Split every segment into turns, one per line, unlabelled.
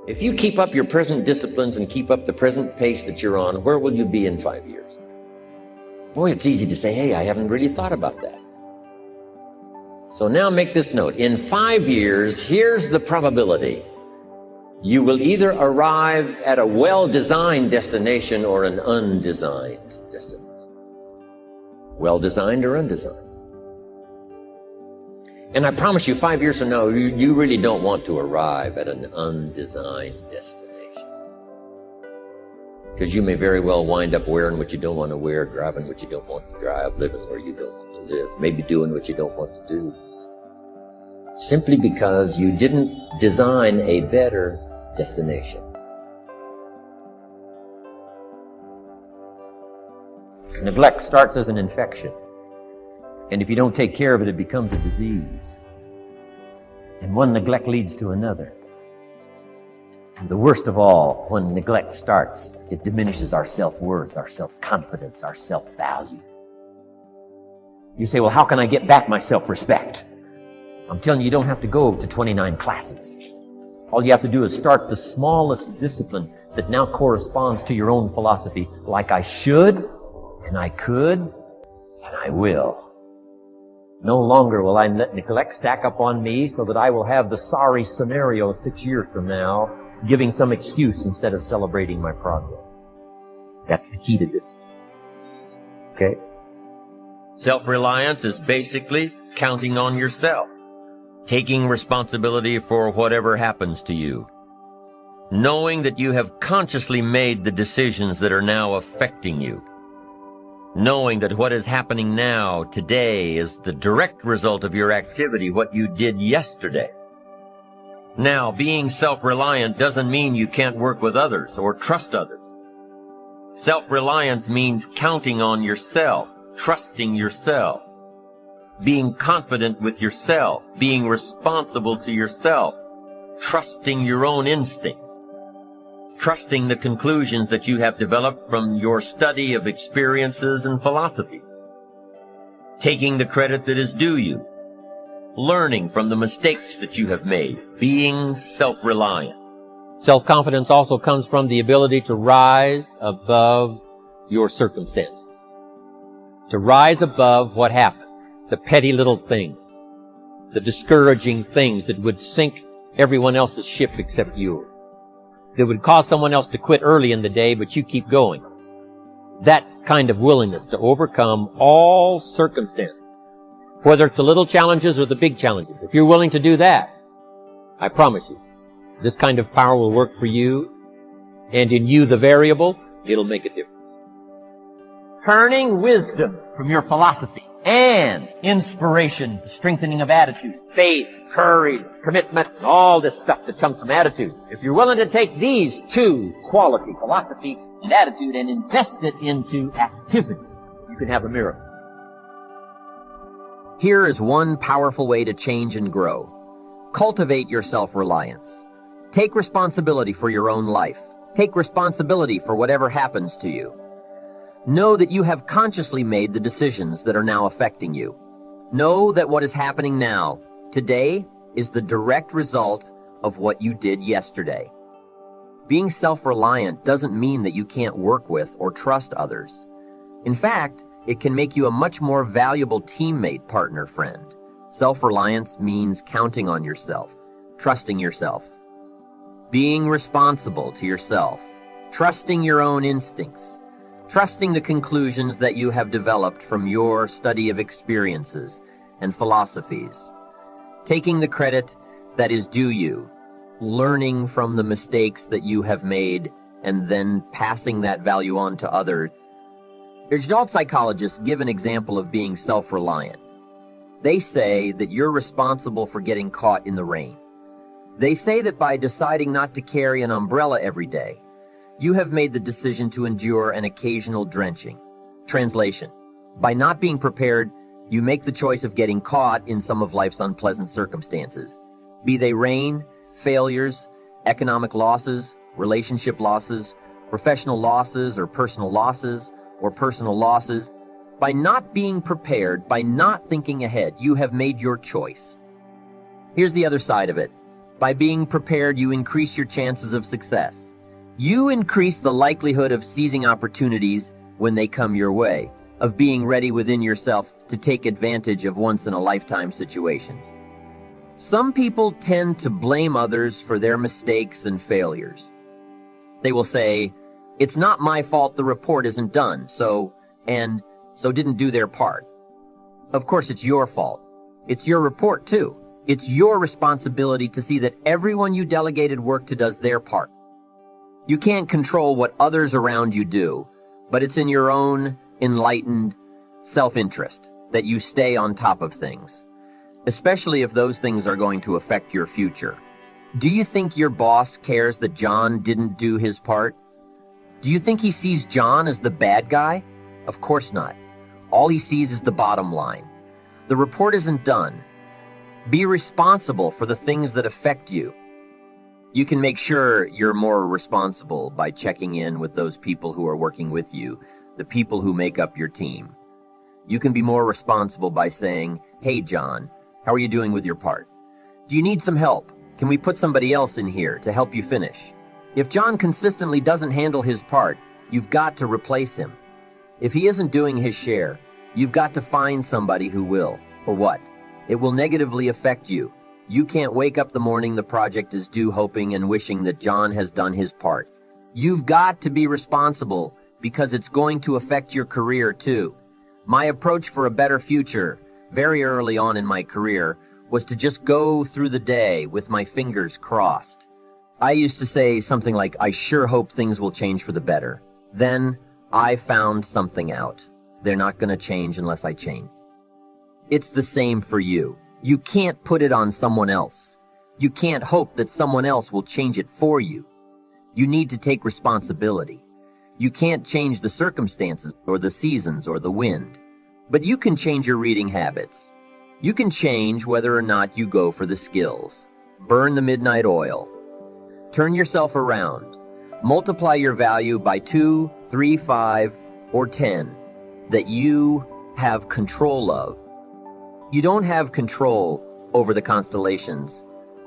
If you keep up your present disciplines and keep up the present pace that you're on, where will you be in 5 years? Boy, it's easy to say, hey, I haven't really thought about that. So now make this note. In 5 years, here's the probability. You will either arrive at a well-designed destination or an undesigned destination. Well-designed or undesigned. And I promise you, 5 years from now, you really don't want to arrive at an undesigned destination. Because you may very well wind up wearing what you don't want to wear, driving what you don't want to drive, living where you don't want to live, maybe doing what you don't want to do. Simply because you didn't design a better destination. Neglect starts as an infection. And if you don't take care of it, it becomes a disease. And one neglect leads to another. And the worst of all, when neglect starts, it diminishes our self-worth, our self-confidence, our self-value. You say, well, how can I get back my self-respect? I'm telling you, you don't have to go to 29 classes. All you have to do is start the smallest discipline that now corresponds to your own philosophy, like I should, and I could, and I will. No longer will I let neglect stack up on me so that I will have the sorry scenario 6 years from now, giving some excuse instead of celebrating my progress. That's the key to discipline. Okay?
Self-reliance is basically counting on yourself, taking responsibility for whatever happens to you, knowing that you have consciously made the decisions that are now affecting you, knowing that what is happening now, today, is the direct result of your activity, what you did yesterday. Now, being self-reliant doesn't mean you can't work with others or trust others. Self-reliance means counting on yourself, trusting yourself, being confident with yourself, being responsible to yourself, trusting your own instincts, trusting the conclusions that you have developed from your study of experiences and philosophies, taking the credit that is due you, learning from the mistakes that you have made, being self-reliant.
Self-confidence also comes from the ability to rise above your circumstances, to rise above what happens, the petty little things, the discouraging things that would sink everyone else's ship except yours, that would cause someone else to quit early in the day, but you keep going. That kind of willingness to overcome all circumstances, whether it's the little challenges or the big challenges. If you're willing to do that, I promise you, this kind of power will work for you, and in you, the variable, it'll make a difference. Turning wisdom from your philosophy and inspiration, strengthening of attitude, faith, courage, commitment, all this stuff that comes from attitude. If you're willing to take these two qualities, philosophy and attitude, and invest it into activity, you can have a miracle.
Here is one powerful way to change and grow. Cultivate your self-reliance. Take responsibility for your own life. Take responsibility for whatever happens to you. Know that you have consciously made the decisions that are now affecting you. Know that what is happening now, today, is the direct result of what you did yesterday. Being self-reliant doesn't mean that you can't work with or trust others. In fact, it can make you a much more valuable teammate, partner, friend. Self-reliance means counting on yourself, trusting yourself, being responsible to yourself, trusting your own instincts, trusting the conclusions that you have developed from your study of experiences and philosophies, taking the credit that is due you, learning from the mistakes that you have made, and then passing that value on to others. Adult psychologists give an example of being self-reliant. They say that you're responsible for getting caught in the rain. They say that by deciding not to carry an umbrella every day, you have made the decision to endure an occasional drenching. Translation: by not being prepared, you make the choice of getting caught in some of life's unpleasant circumstances, be they rain, failures, economic losses, relationship losses, professional losses, or personal losses. By not being prepared, by not thinking ahead, you have made your choice. Here's the other side of it. By being prepared, you increase your chances of success. You increase the likelihood of seizing opportunities when they come your way, of being ready within yourself to take advantage of once-in-a-lifetime situations. Some people tend to blame others for their mistakes and failures. They will say, "It's not my fault the report isn't done, so didn't do their part." Of course, it's your fault. It's your report, too. It's your responsibility to see that everyone you delegated work to does their part. You can't control what others around you do, but it's in your own enlightened self-interest that you stay on top of things, especially if those things are going to affect your future. Do you think your boss cares that John didn't do his part? Do you think he sees John as the bad guy? Of course not. All he sees is the bottom line. The report isn't done. Be responsible for the things that affect you. You can make sure you're more responsible by checking in with those people who are working with you, the people who make up your team. You can be more responsible by saying, "Hey, John, how are you doing with your part? Do you need some help? Can we put somebody else in here to help you finish?" If John consistently doesn't handle his part, you've got to replace him. If he isn't doing his share, you've got to find somebody who will. Or what? It will negatively affect you. You can't wake up the morning the project is due hoping and wishing that John has done his part. You've got to be responsible because it's going to affect your career too. My approach for a better future, very early on in my career, was to just go through the day with my fingers crossed. I used to say something like, "I sure hope things will change for the better." Then I found something out. They're not going to change unless I change. It's the same for you. You can't put it on someone else. You can't hope that someone else will change it for you. You need to take responsibility. You can't change the circumstances or the seasons or the wind, but you can change your reading habits. You can change whether or not you go for the skills. Burn the midnight oil. Turn yourself around. Multiply your value by 2, 3, 5, or 10 that you have control of. You don't have control over the constellations,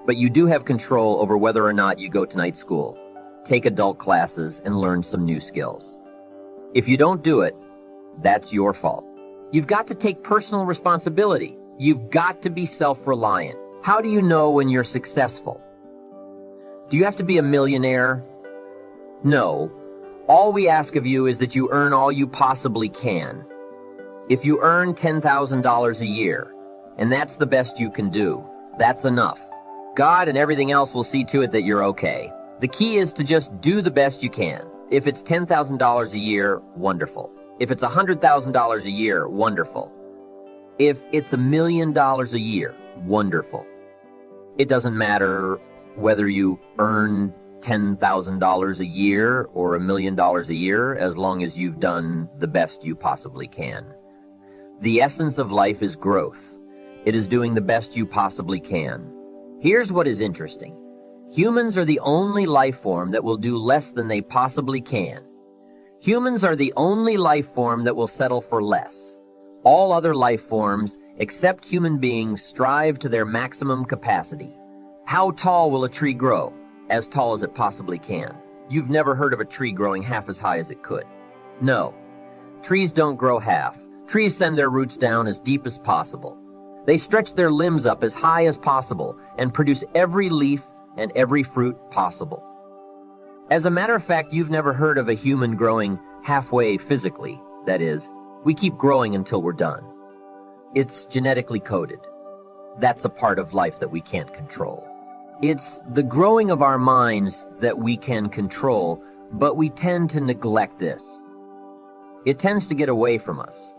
but you do have control over whether or not you go to night school, take adult classes, and learn some new skills. If you don't do it, that's your fault. You've got to take personal responsibility. You've got to be self-reliant. How do you know when you're successful? Do you have to be a millionaire? No. All we ask of you is that you earn all you possibly can. If you earn $10,000 a year, and that's the best you can do, that's enough. God and everything else will see to it that you're okay. The key is to just do the best you can. If it's $10,000 a year, wonderful. If it's $100,000 a year, wonderful. If it's $1 million a year, wonderful. It doesn't matter whether you earn $10,000 a year or $1 million a year, as long as you've done the best you possibly can. The essence of life is growth. It is doing the best you possibly can. Here's what is interesting. Humans are the only life form that will do less than they possibly can. Humans are the only life form that will settle for less. All other life forms, except human beings, strive to their maximum capacity. How tall will a tree grow? As tall as it possibly can. You've never heard of a tree growing half as high as it could. No. Trees don't grow half. Trees send their roots down as deep as possible. They stretch their limbs up as high as possible and produce every leaf and every fruit possible. As a matter of fact, you've never heard of a human growing halfway physically. That is, we keep growing until we're done. It's genetically coded. That's a part of life that we can't control. It's the growing of our minds that we can control, but we tend to neglect this. It tends to get away from us.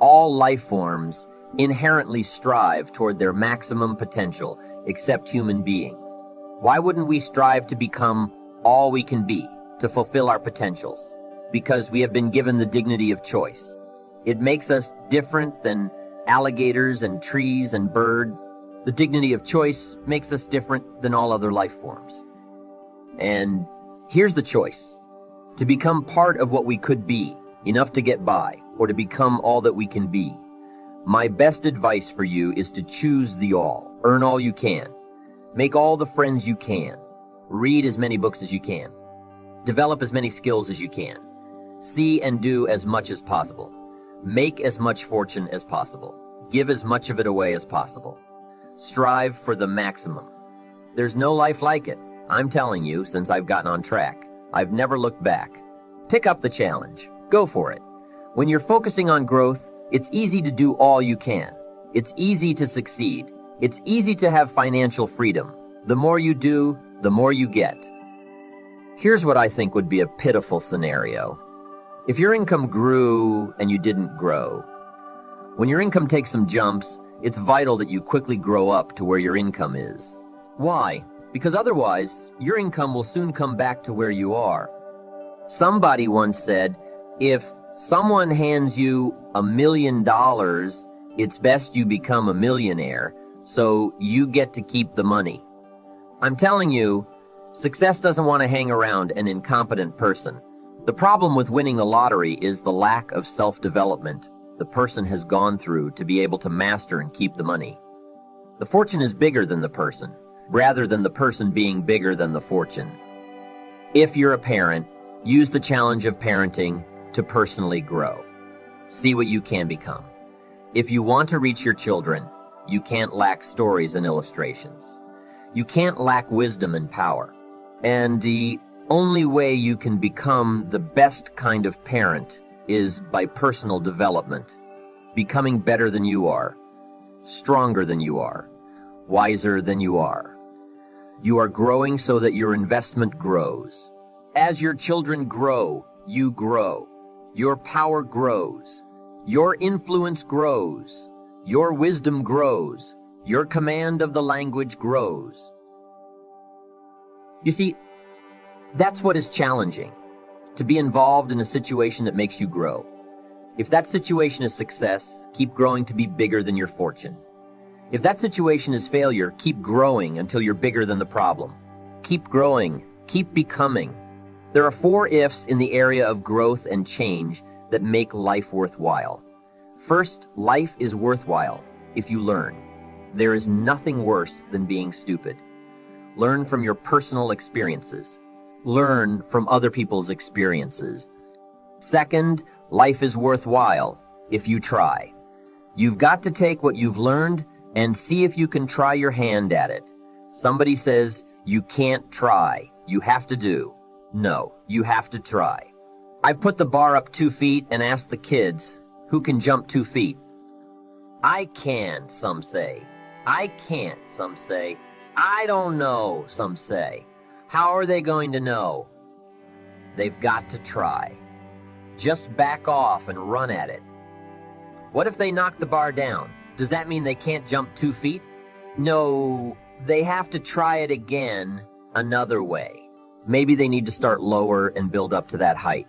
All life forms inherently strive toward their maximum potential, except human beings. Why wouldn't we strive to become all we can be, to fulfill our potentials? Because we have been given the dignity of choice. It makes us different than alligators and trees and birds. The dignity of choice makes us different than all other life forms. And here's the choice: to become part of what we could be, enough to get by, or to become all that we can be. My best advice for you is to choose the all. Earn all you can. Make all the friends you can. Read as many books as you can. Develop as many skills as you can. See and do as much as possible. Make as much fortune as possible. Give as much of it away as possible. Strive for the maximum. There's no life like it. I'm telling you, since I've gotten on track. I've never looked back. Pick up the challenge. Go for it. When you're focusing on growth, it's easy to do all you can. It's easy to succeed. It's easy to have financial freedom. The more you do, the more you get. Here's what I think would be a pitiful scenario. If your income grew and you didn't grow. When your income takes some jumps, it's vital that you quickly grow up to where your income is. Why? Because otherwise, your income will soon come back to where you are. Somebody once said, if someone hands you $1 million, it's best you become a millionaire, so you get to keep the money. I'm telling you, success doesn't want to hang around an incompetent person. The problem with winning the lottery is the lack of self-development the person has gone through to be able to master and keep the money. The fortune is bigger than the person, rather than the person being bigger than the fortune. If you're a parent, use the challenge of parenting to personally grow. See what you can become. If you want to reach your children, you can't lack stories and illustrations. You can't lack wisdom and power. And the only way you can become the best kind of parent is by personal development, becoming better than you are, stronger than you are, wiser than you are. You are growing so that your investment grows. As your children grow, you grow. Your power grows. Your influence grows. Your wisdom grows. Your command of the language grows. You see, that's what is challenging, to be involved in a situation that makes you grow. If that situation is success, keep growing to be bigger than your fortune. If that situation is failure, keep growing until you're bigger than the problem. Keep growing, keep becoming. There are 4 ifs in the area of growth and change that make life worthwhile. First, life is worthwhile if you learn. There is nothing worse than being stupid. Learn from your personal experiences. Learn from other people's experiences. Second, life is worthwhile if you try. You've got to take what you've learned and see if you can try your hand at it. Somebody says, you can't try, you have to do. No, you have to try. I put the bar up 2 feet and asked the kids, who can jump 2 feet? I can, some say. I can't, some say. I don't know, some say. How are they going to know? They've got to try. Just back off and run at it. What if they knock the bar down? Does that mean they can't jump 2 feet? No, they have to try it again another way. Maybe they need to start lower and build up to that height.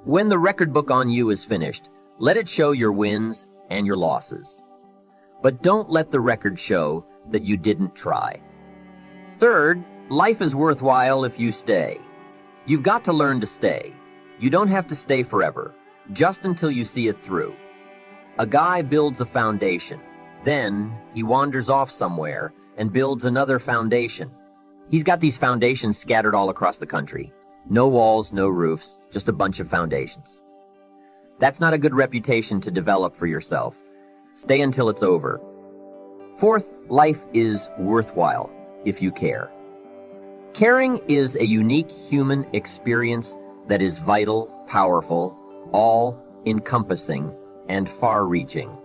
When the record book on you is finished, let it show your wins and your losses. But don't let the record show that you didn't try. Third, life is worthwhile if you stay. You've got to learn to stay. You don't have to stay forever, just until you see it through. A guy builds a foundation. Then he wanders off somewhere and builds another foundation. He's got these foundations scattered all across the country. No walls, no roofs, just a bunch of foundations. That's not a good reputation to develop for yourself. Stay until it's over. Fourth, life is worthwhile if you care. Caring is a unique human experience that is vital, powerful, all-encompassing, and far-reaching.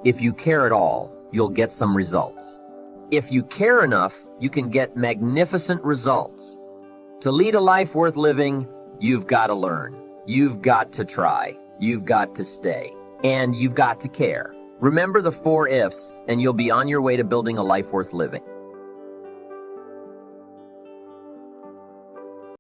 If you care at all, you'll get some results. If you care enough, you can get magnificent results. To lead a life worth living, you've got to learn. You've got to try. You've got to stay. And you've got to care. Remember the 4 ifs, and you'll be on your way to building a life worth living.